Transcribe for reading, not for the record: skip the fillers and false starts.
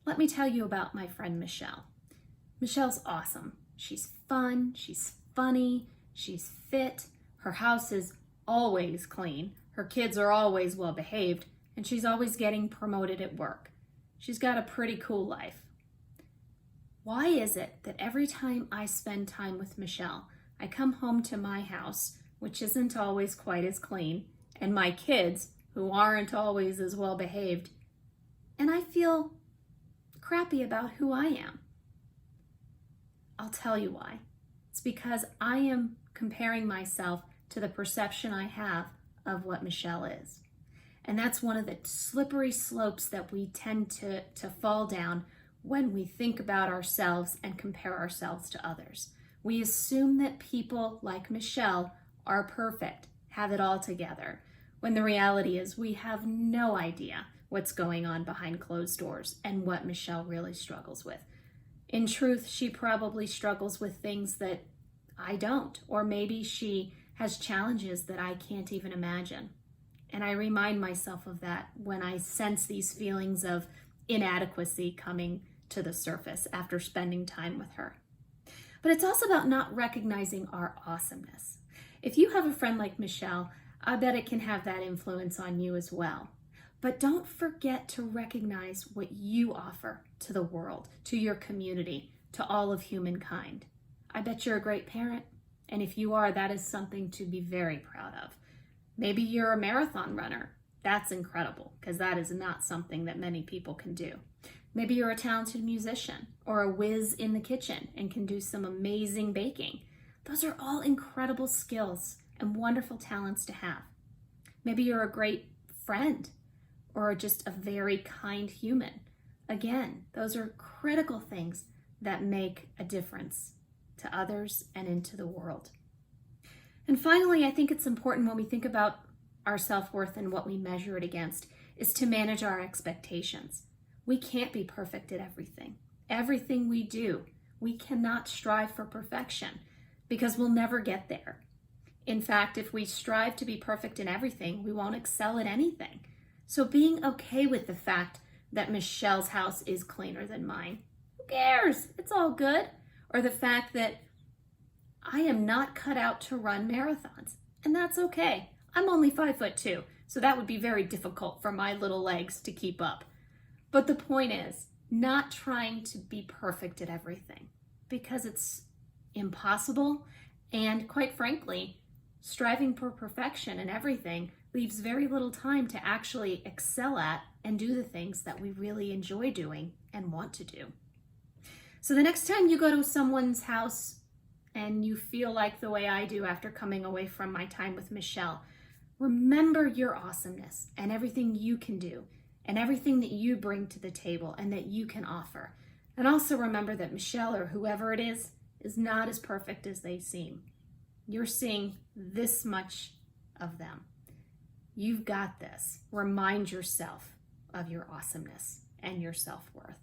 Let me tell you about my friend Michelle. Michelle's awesome. She's fun, she's funny, she's fit, her house is always clean, her kids are always well behaved, and she's always getting promoted at work. She's got a pretty cool life. Why is it that every time I spend time with Michelle, I come home to my house, which isn't always quite as clean, and my kids, who aren't always as well behaved, and I feel crappy about who I am? I'll tell you why. It's because I am comparing myself to the perception I have of what Michelle is. And that's one of the slippery slopes that we tend to fall down when we think about ourselves and compare ourselves to others. We assume that people like Michelle are perfect, have it all together, when the reality is we have no idea what's going on behind closed doors and what Michelle really struggles with. In truth, she probably struggles with things that I don't, or maybe she has challenges that I can't even imagine. And I remind myself of that when I sense these feelings of inadequacy coming to the surface after spending time with her. But it's also about not recognizing our awesomeness. If you have a friend like Michelle, I bet it can have that influence on you as well. But don't forget to recognize what you offer to the world, to your community, to all of humankind. I bet you're a great parent, and if you are, that is something to be very proud of. Maybe you're a marathon runner. That's incredible, because that is not something that many people can do. Maybe you're a talented musician or a whiz in the kitchen and can do some amazing baking. Those are all incredible skills and wonderful talents to have. Maybe you're a great friend or just a very kind human. Again, those are critical things that make a difference to others and into the world. And finally, I think it's important when we think about our self-worth and what we measure it against is to manage our expectations. We can't be perfect at everything. Everything we do, we cannot strive for perfection because we'll never get there. In fact, if we strive to be perfect in everything, we won't excel at anything. So being okay with the fact that Michelle's house is cleaner than mine, who cares? It's all good. Or the fact that I am not cut out to run marathons, and that's okay. I'm only 5'2", so that would be very difficult for my little legs to keep up. But the point is, not trying to be perfect at everything, because it's impossible, and quite frankly, striving for perfection in everything leaves very little time to actually excel at and do the things that we really enjoy doing and want to do. So the next time you go to someone's house and you feel like the way I do after coming away from my time with Michelle, remember your awesomeness and everything you can do and everything that you bring to the table and that you can offer. And also remember that Michelle, or whoever it is not as perfect as they seem. You're seeing this much of them. You've got this. Remind yourself of your awesomeness and your self-worth.